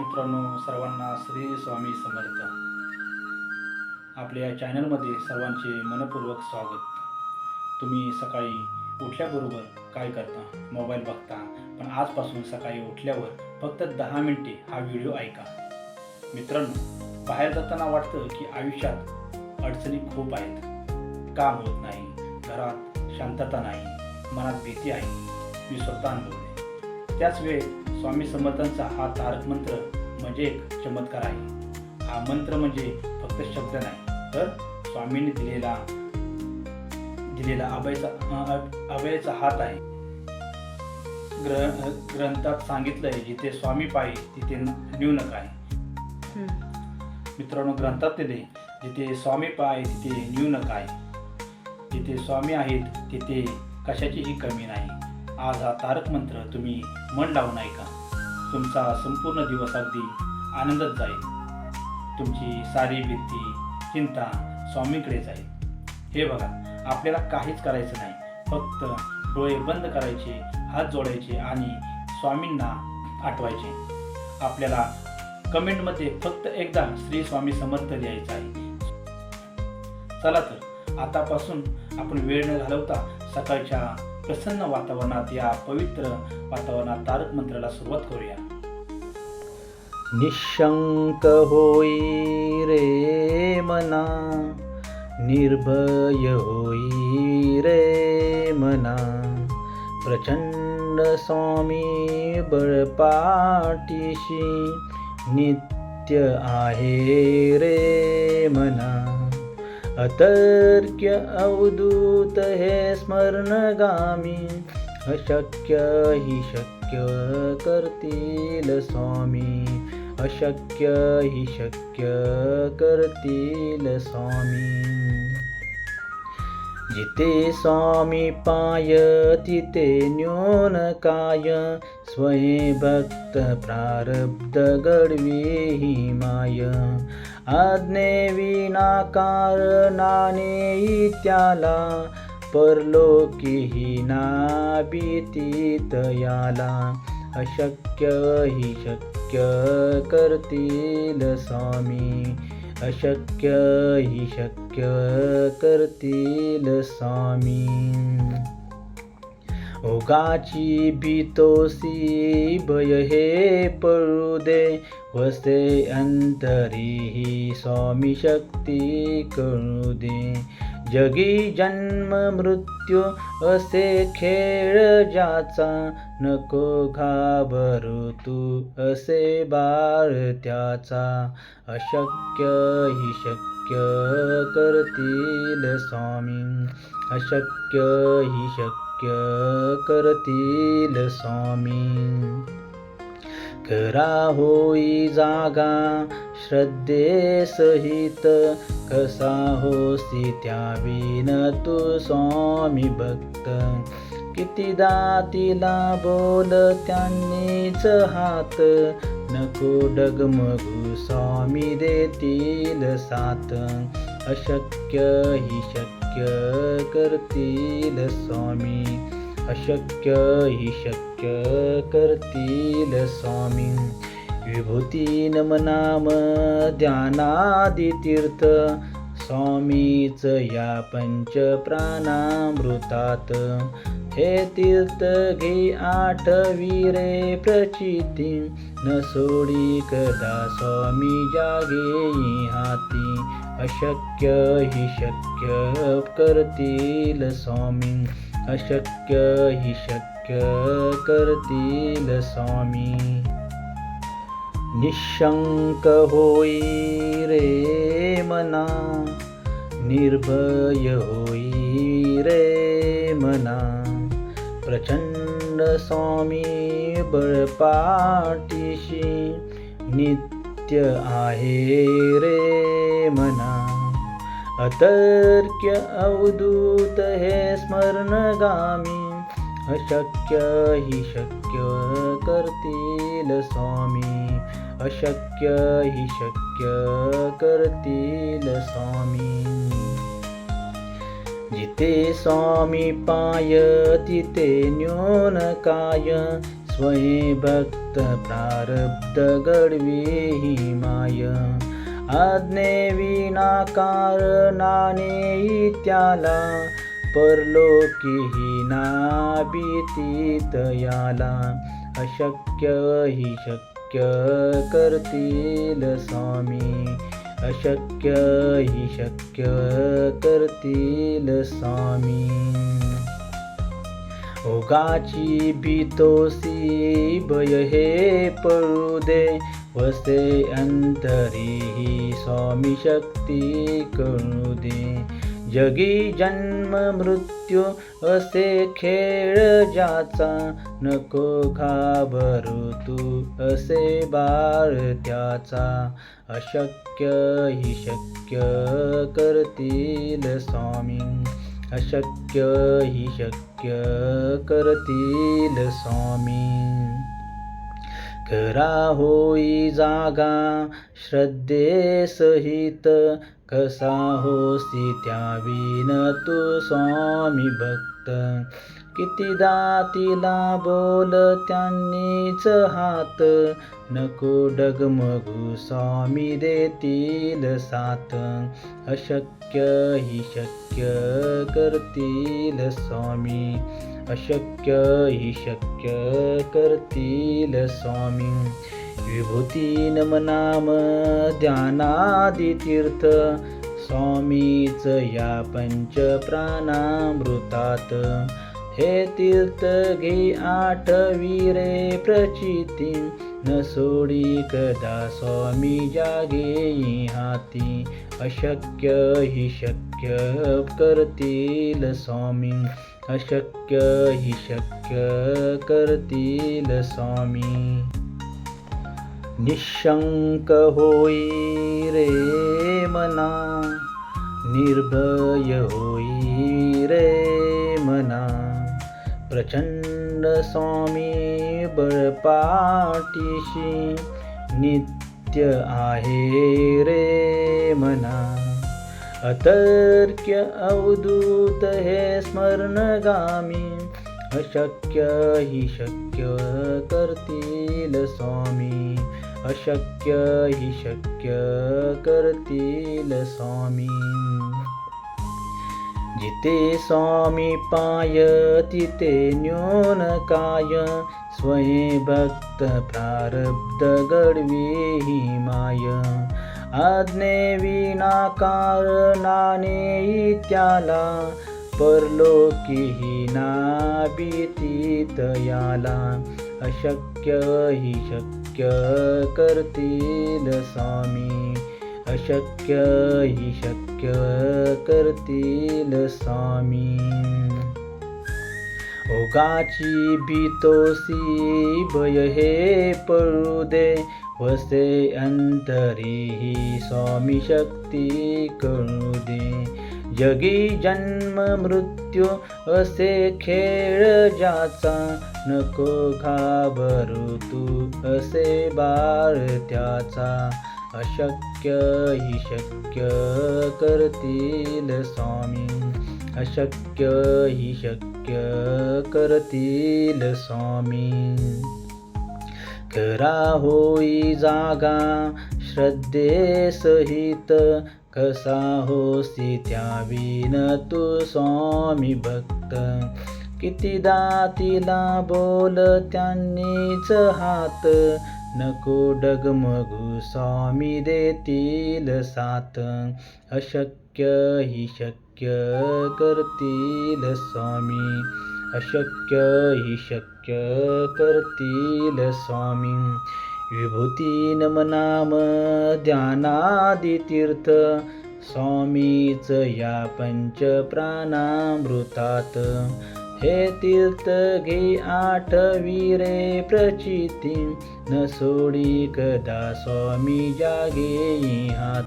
मित्रांनो, सर्वांना श्री स्वामी समर्थ. आपल्या या चॅनलमध्ये सर्वांचे मनपूर्वक स्वागत. तुम्ही सकाळी उठल्याबरोबर काय करता? मोबाईल बघता. पण आजपासून सकाळी उठल्यावर फक्त 10 मिनिटे हा व्हिडिओ ऐका. मित्रांनो, बाहेर जाताना वाटतं की आयुष्यात अडचणी खूप आहेत. काम होत नाही, घरात शांतता नाही, मनात भीती आहे. मी स्वतः अनुभवले. त्याच वेळेत स्वामी समर्थांचा हा तारक मंत्र म्हणजे एक चमत्कार आहे. हा मंत्र म्हणजे फक्त शब्द नाही, तर स्वामींनी दिलेला अभयाचा हात आहे. ग्रंथात सांगितलंय, जिथे स्वामी पाय तिथे न्यूनक आहे. मित्रांनो, ग्रंथात दिले, जिथे स्वामी पाय तिथे न्यूनक आहे. जिथे स्वामी आहेत तिथे कशाचीही कमी नाही. आज हा तारक मंत्र तुम्ही मन लावून ऐका. तुमचा संपूर्ण दिवस अगदी आनंदात जाईल. तुमची सारी भीती, चिंता स्वामीकडे जाईल. हे बघा, आपल्याला काहीच करायचं नाही. फक्त डोळे बंद करायचे, हात जोडायचे आणि स्वामींना आठवायचे. आपल्याला कमेंटमध्ये फक्त एकदा श्री स्वामी समर्थ लिहायचं आहे. चला तर आतापासून आपण वेळ न घालवता सकाळच्या प्रसन्न वातावरणात, या पवित्र वातावरणात तारक मंत्राला सुरुवात करूया. निशंक होई रे मना, निर्भय होई रे मना, प्रचंड स्वामी बळपाठीशी नित्य आहे रे मना. अतर्क्य अवधूत हे स्मरणगामी, अशक्य ही शक्य करतील स्वामी, अशक्य ही शक्य करतील स्वामी. जिथे स्वामी पाय तिथे न्यून काय, स्वयं भक्त प्रारब्ध घडवी ही माय. आज्ञेविना कारणाने त्याला, परलोकीही ना भीती तयाला. अशक्य ही शक्य करतील स्वामी, अशक्य ही शक्य करतील स्वामी. ओगाची भीतोसी भय हे पळू दे, वसे अंतरी ही स्वामी शक्ती कळू दे. जगी जन्म मृत्यू असे खेळ ज्याचा, नको घाबरू तू असे बाळ त्याचा. अशक्य ही शक्य करतील स्वामी, अशक्य ही शक्य करतील स्वामी. करा होई जागा श्रद्धे सहित, कसा होसी त्याविन तू स्वामी भक्त. कितीदा तिला बोल त्यांनीच हात, नको डगमगू स्वामी देतील साथ. अशक्य ही शक्य करतील स्वामी, अशक्य ही शक्य करतील स्वामी. विभूती नमनाम ध्यानादि तीर्थ, स्वामीच या पंच प्राणामृतात. हे तीर्थ घे आठवी रे प्रचिती, न सोडी कदा स्वामी जागे हाती. अशक्य ही शक्य करतील स्वामी, अशक्य ही शक्य करतील स्वामी. निशंक होई रे मना, निर्भय होई रे मना, प्रचंड स्वामी बळपाठीशी नित्य आहे रे मना. अतर्क्य अवधूत हे स्मरणगामी, अशक्य ही शक्य करतील स्वामी, अशक्य ही शक्य करतील स्वामी. जिथे स्वामी पाय तिथे न्यून काय, स्वयं भक्त प्रारब्ध घडवी ही माय. आज्ञेविना कारणाने त्याला परलोकीही ना भीती तयाला. अशक्य ही शक्य करतील स्वामी. अशक्य ही शक्य करतील स्वामी. ओगाची भीतोसी भय हे पळू दे. वसे अंतरी ही स्वामी शक्ती कळू दे. जगी जन्म मृत्यू असे खेळ ज्याचा. नको घाबरू तू असे बाळ त्याचा. अशक्य ही शक्य करतील स्वामी. अशक्य ही शक्य करतील स्वामी. करा होई जागा श्रद्धे सहित. कसा होसी त्याविन तू स्वामी भक्त. कितीदा तिला बोल त्यांनीच हात. नको डगमगू स्वामी देतील साथ. अशक्य ही शक्य करतील स्वामी. अशक्य ही शक्य करतील स्वामी. विभूती नमनाम ध्यानादि तीर्थ. स्वामीच या पंच प्राणामृतात. हे तीर्थ घे आठवी रे प्रचिती. न सोडी कदा स्वामी जागे हाती. अशक्य ही शक्य करतील स्वामी. अशक्य ही शक्य करतील स्वामी. निशंक होई रे मना. निर्भय होई रे मना. प्रचंड स्वामी बळपाठीशी. नित्य आहे रे मना. अतर्क्य अवधूत हे स्मरणगामी. अशक्य ही शक्य करतील स्वामी. अशक्य ही शक्य करतील स्वामी. जिथे स्वामी पाय तिथे न्यून काय. स्वयं भक्त प्रारब्ध घडवी ही माय. आज्ञेविना कारणाने त्याला. परलोकीही ना भीती तयाला. अशक्य ही शक्य करतील स्वामी. अशक्य ही शक्य करतील स्वामी. ओगाची भीतोसी भय हे पळू दे. वसे अंतरी ही स्वामी शक्ती कळू दे. जगी जन्म मृत्यू असे खेळ ज्याचा. नको घाबरू तू असे बाळ त्याचा. अशक्य ही शक्य करतील स्वामी. अशक्य ही शक्य करतील स्वामी. करा होई जागा श्रद्धे सहित. कसा होसी त्याविन तू स्वामी भक्त. कितीदा तिला बोल त्यांनीच हात. नको डगमगू स्वामी देतील साथ. अशक्य ही शक्य करतील स्वामी. अशक्य ही शक्य करतील स्वामी. विभूती नमनाम ध्यानादि तीर्थ. स्वामीच या पंच प्राणामृतात. हे तीर्थ घे आठवी रे प्रचिती. न सोडी कदा स्वामी जागे हात.